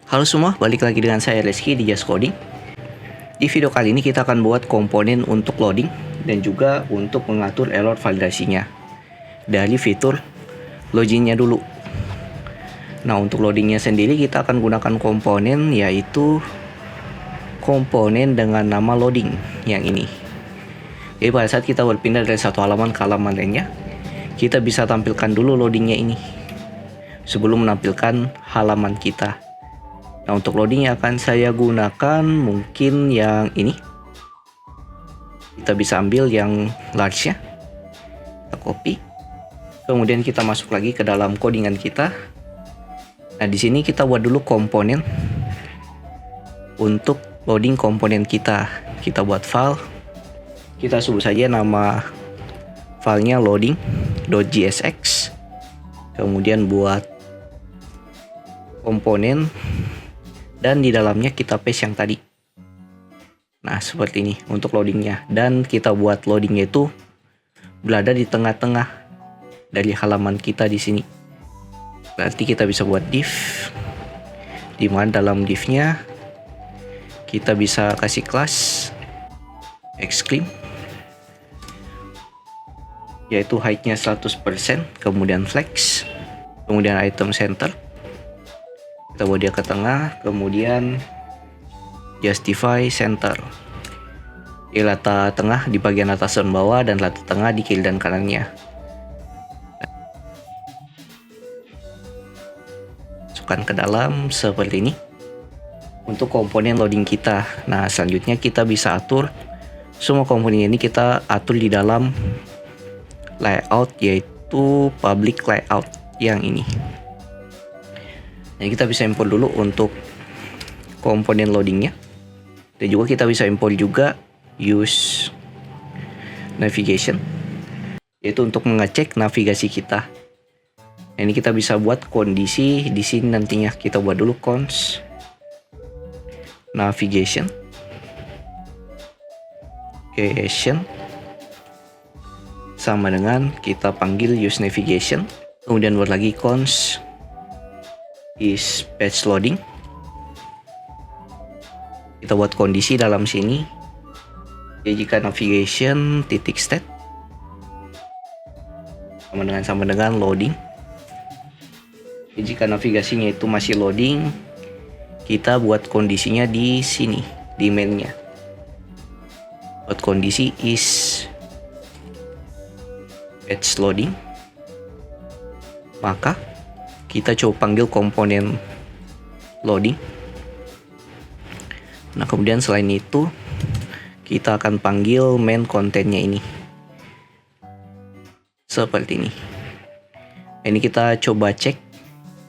Halo semua, balik lagi dengan saya Reski di Just Coding. Di video kali ini kita akan buat komponen untuk loading dan juga untuk mengatur error validasinya dari fitur loginnya dulu. Nah, untuk loadingnya sendiri kita akan gunakan komponen, yaitu komponen dengan nama loading yang ini. Jadi pada saat kita berpindah dari satu halaman ke halaman lainnya, kita bisa tampilkan dulu loadingnya ini sebelum menampilkan halaman kita. Nah, untuk loading yang akan saya gunakan mungkin yang ini. Kita bisa ambil yang large nya. Kita copy. Kemudian kita masuk lagi ke dalam codingan kita. Nah, di sini kita buat dulu komponen untuk loading komponen kita. Kita buat file. Kita sebut saja nama filenya loading.jsx. Kemudian buat komponen. Dan di dalamnya kita paste yang tadi. Nah, seperti ini untuk loadingnya. Dan kita buat loadingnya itu berada di tengah-tengah dari halaman kita di sini. Berarti kita bisa buat div, di mana dalam divnya kita bisa kasih kelas exclaim, yaitu height-nya 100%, kemudian flex, kemudian item center. Kita buat dia ke tengah, kemudian justify center. Di letak tengah di bagian atas dan bawah, dan letak tengah di kiri dan kanannya. Masukkan ke dalam seperti ini untuk komponen loading kita. Nah, selanjutnya kita bisa atur semua komponen ini, kita atur di dalam layout, yaitu public layout yang ini. Nah, kita bisa import dulu untuk komponen loadingnya, dan juga kita bisa import juga use navigation, yaitu untuk mengecek navigasi kita. Nah, ini kita bisa buat kondisi di sini nantinya. Kita buat dulu cons navigation sama dengan kita panggil use navigation, kemudian buat lagi cons is page loading. Kita buat kondisi dalam sini. Jadi jika navigation titik state sama dengan loading. Jadi jika navigasinya itu masih loading, kita buat kondisinya di sini di mainnya. Buat kondisi is page loading. Maka kita coba panggil komponen loading. Nah, kemudian selain itu kita akan panggil main kontennya ini seperti ini. Ini kita coba cek.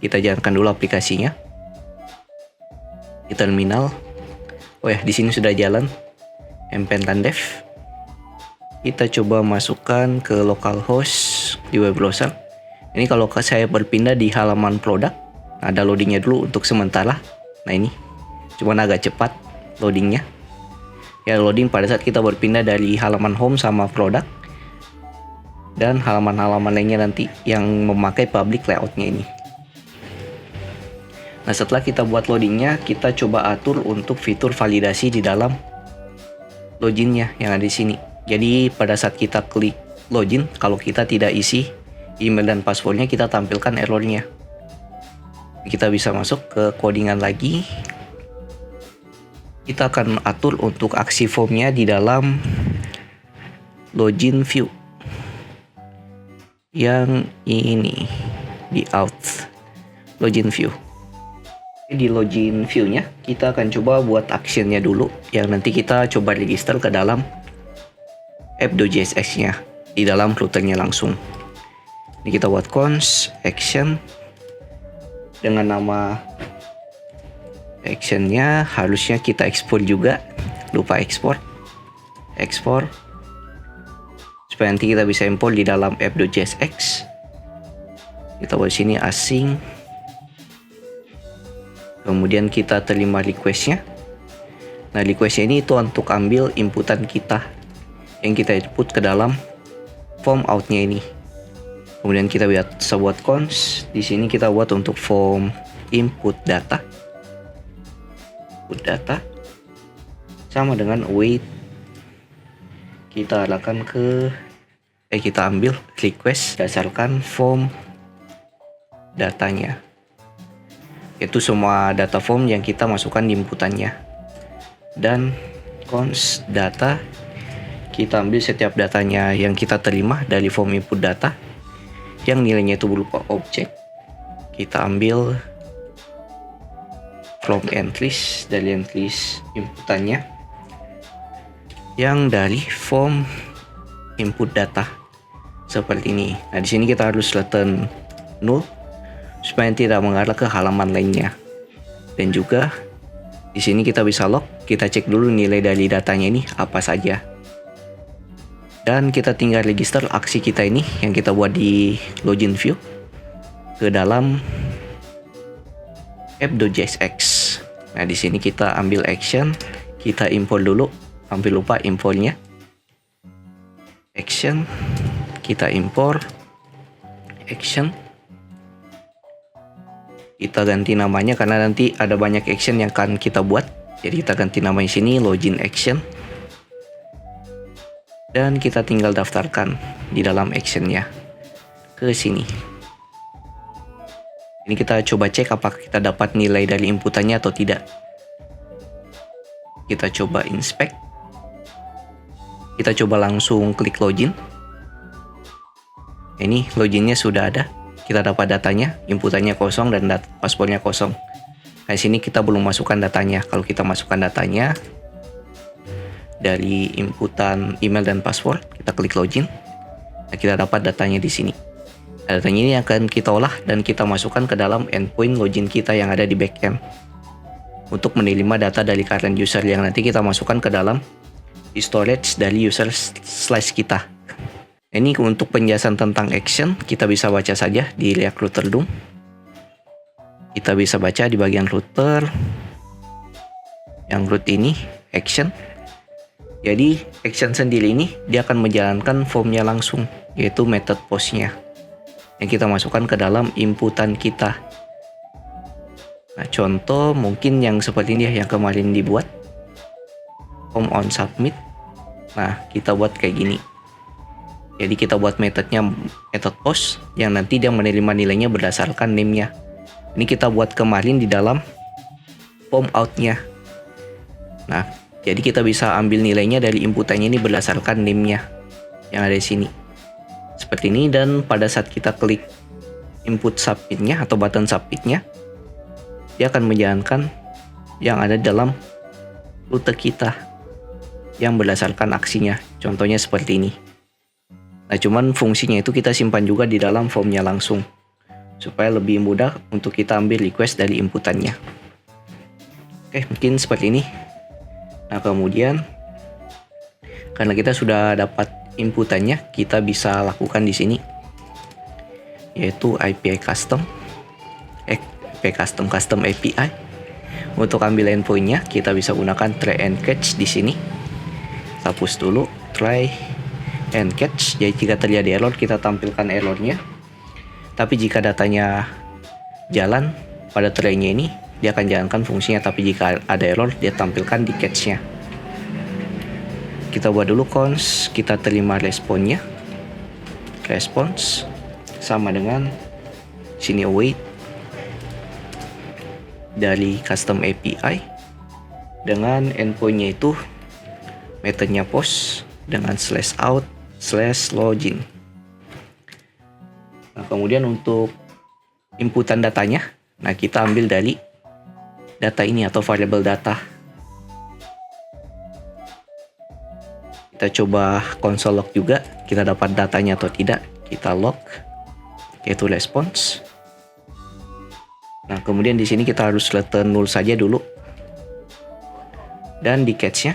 Kita jalankan dulu aplikasinya di terminal. Oh ya, di sini sudah jalan mpentan dev. Kita coba masukkan ke localhost di web browser. Ini kalau saya berpindah di halaman produk, ada loadingnya dulu untuk sementara. Nah, ini cuman agak cepat loadingnya. Ya, loading pada saat kita berpindah dari halaman home sama produk dan halaman-halaman lainnya nanti yang memakai public layoutnya ini. Nah, setelah kita buat loadingnya, kita coba atur untuk fitur validasi di dalam loginnya yang ada di sini. Jadi pada saat kita klik login, kalau kita tidak isi email dan passwordnya, kita tampilkan errornya. Kita bisa masuk ke codingan lagi. Kita akan atur untuk aksi formnya di dalam login view yang ini, di out login view. Di login view nya kita akan coba buat actionnya dulu, yang nanti kita coba register ke dalam app.jsx nya di dalam routernya langsung. Ini kita buat cons action dengan nama actionnya. Harusnya kita ekspor juga, lupa ekspor supaya nanti kita bisa import di dalam app.jsx. Kita buat sini async, kemudian kita terima requestnya. Nah, requestnya ini itu untuk ambil inputan kita yang kita input ke dalam form outnya ini. Kemudian kita bisa buat cons. Di sini kita buat untuk form input data. input data sama dengan await. Kita arahkan ke kita ambil request berdasarkan form datanya, yaitu semua data form yang kita masukkan di inputannya. Dan const data, kita ambil setiap datanya yang kita terima dari form input data yang nilainya itu berupa objek. Kita ambil from entries, dari entries inputannya yang dari form input data seperti ini. Nah, di sini kita harus return null supaya tidak mengarah ke halaman lainnya. Dan juga di sini kita bisa log, kita cek dulu nilai dari datanya ini apa saja. Dan kita tinggal register aksi kita ini yang kita buat di login view ke dalam app.jsx. Nah, di sini kita ambil action, kita import dulu, hampir lupa importnya. Action, kita import action. Kita ganti namanya karena nanti ada banyak action yang akan kita buat. Jadi kita ganti nama di sini login action. Dan kita tinggal daftarkan di dalam actionnya ke sini. Ini kita coba cek apakah kita dapat nilai dari inputannya atau tidak. Kita coba inspect. Kita coba langsung klik login. Ini loginnya sudah ada. Kita dapat datanya, inputannya kosong dan passwordnya kosong. Nah, di sini kita belum masukkan datanya. Kalau kita masukkan datanya dari inputan email dan password, kita klik login. Nah, kita dapat datanya di sini. Datanya ini akan kita olah dan kita masukkan ke dalam endpoint login kita yang ada di backend untuk menerima data dari current user yang nanti kita masukkan ke dalam storage dari user slash kita. Ini untuk penjelasan tentang action, kita bisa baca saja di React Router DOM. Kita bisa baca di bagian router yang root ini action. Jadi action sendiri ini dia akan menjalankan formnya langsung, yaitu method postnya yang kita masukkan ke dalam inputan kita. Nah, contoh mungkin yang seperti ini ya, yang kemarin dibuat form on submit. Nah, kita buat kayak gini. Jadi kita buat metodnya method post yang nanti dia menerima nilainya berdasarkan name-nya. Ini kita buat kemarin di dalam form out-nya. Nah, jadi kita bisa ambil nilainya dari inputannya ini berdasarkan name-nya yang ada di sini. Seperti ini, dan pada saat kita klik input submit-nya atau button submit-nya, dia akan menjalankan yang ada dalam rute kita yang berdasarkan aksinya. Contohnya seperti ini. Nah, cuman fungsinya itu kita simpan juga di dalam formnya langsung supaya lebih mudah untuk kita ambil request dari inputannya. Oke, mungkin seperti ini. Nah, kemudian karena kita sudah dapat inputannya, kita bisa lakukan di sini yaitu API custom custom API. Untuk ambil endpointnya kita bisa gunakan try and catch di sini. Hapus dulu try and catch. Jadi jika terjadi error kita tampilkan errornya. Tapi jika datanya jalan pada try-nya ini, dia akan jalankan fungsinya. Tapi jika ada error dia tampilkan di catch-nya. Kita buat dulu const, kita terima responnya. Response sama dengan sini await dari custom API dengan endpointnya itu metodenya post dengan /out/login. Nah, kemudian untuk inputan datanya, nah kita ambil dari data ini atau variable data. Kita coba console log juga, kita dapat datanya atau tidak. Kita log, yaitu response. Nah, kemudian di sini kita harus return null saja dulu. Dan di catch-nya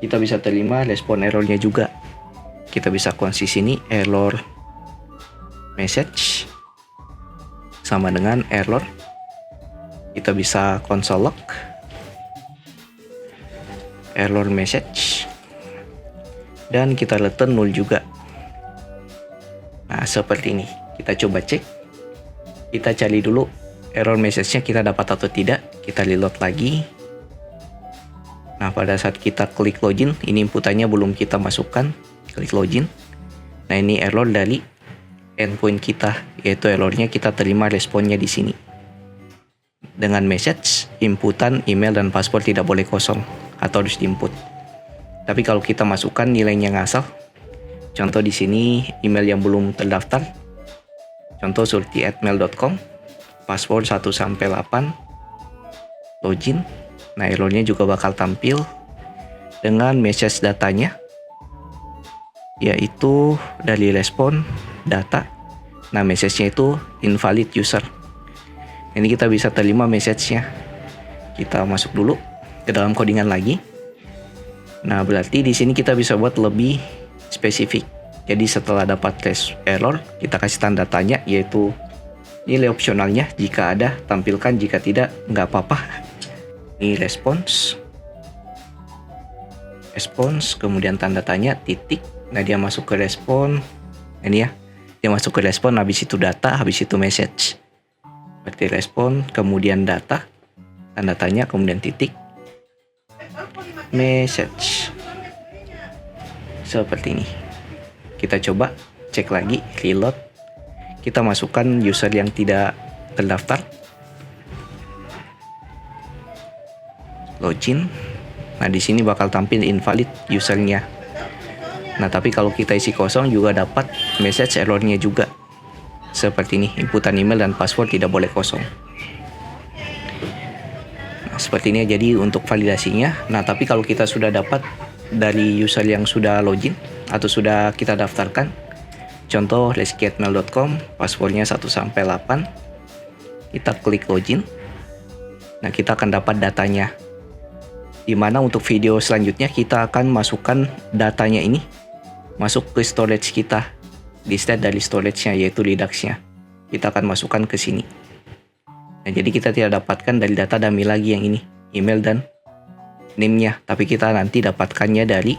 kita bisa terima respon errornya juga. Kita bisa const sini error message sama dengan error. Kita bisa console log error message dan kita return null juga. Nah, seperti ini. Kita coba cek. Kita cari dulu error message-nya kita dapat atau tidak. Kita reload lagi. Nah, pada saat kita klik login, ini inputannya belum kita masukkan, klik login. Nah, ini error dari endpoint kita, yaitu errornya kita terima responnya di sini. Dengan message, inputan email dan password tidak boleh kosong atau harus diinput. Tapi kalau kita masukkan nilainya ngasal, contoh di sini email yang belum terdaftar, contoh surti@mail.com, password 1 sampai 8, login. Nah, errornya juga bakal tampil dengan message datanya, yaitu dari respon data. Nah, message-nya itu invalid user. Ini kita bisa terima message-nya. Kita masuk dulu ke dalam codingan lagi. Nah, berarti di sini kita bisa buat lebih spesifik. Jadi setelah dapat error, kita kasih tanda tanya, yaitu nilai opsionalnya. Jika ada, tampilkan. Jika tidak, nggak apa-apa. Ini response, kemudian tanda tanya, titik. Nah, dia masuk ke respon. Ini ya, dia masuk ke respon, habis itu data, habis itu message. Berarti respon, kemudian data, tanda tanya, kemudian titik, message. Seperti ini. Kita coba cek lagi, reload. Kita masukkan user yang tidak terdaftar. Login. Nah, di sini bakal tampil invalid usernya. Nah, tapi kalau kita isi kosong juga dapat message errornya juga. Seperti ini, inputan email dan password tidak boleh kosong. Nah, seperti ini jadi untuk validasinya. Nah, tapi kalau kita sudah dapat dari user yang sudah login atau sudah kita daftarkan, contoh reski@mail.com, passwordnya 1 sampai 8. Kita klik login. Nah, kita akan dapat datanya. Dimana untuk video selanjutnya kita akan masukkan datanya ini masuk ke storage kita, di state dari storage-nya yaitu Redux-nya. Kita akan masukkan ke sini. Nah, jadi kita tidak dapatkan dari data dummy lagi yang ini, email dan name-nya, tapi kita nanti dapatkannya dari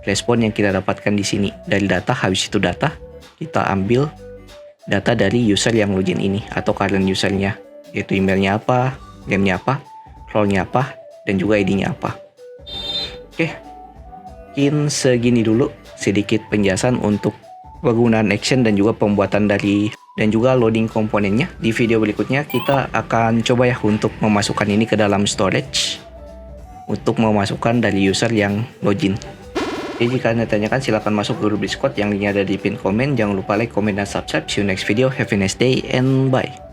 respon yang kita dapatkan di sini. Dari data, habis itu data, kita ambil data dari user yang login ini atau current user-nya, yaitu emailnya apa, name-nya apa, role-nya apa, dan juga ID-nya apa. Oke, mungkin segini dulu sedikit penjelasan untuk penggunaan action dan juga pembuatan dari dan juga loading komponennya. Di video berikutnya kita akan coba ya untuk memasukkan ini ke dalam storage untuk memasukkan dari user yang login. Jadi jika Anda tanyakan silahkan masuk ke grup Discord yang linknya ada di pin komen. Jangan lupa like, comment, dan subscribe. See you next video. Have a nice day and bye.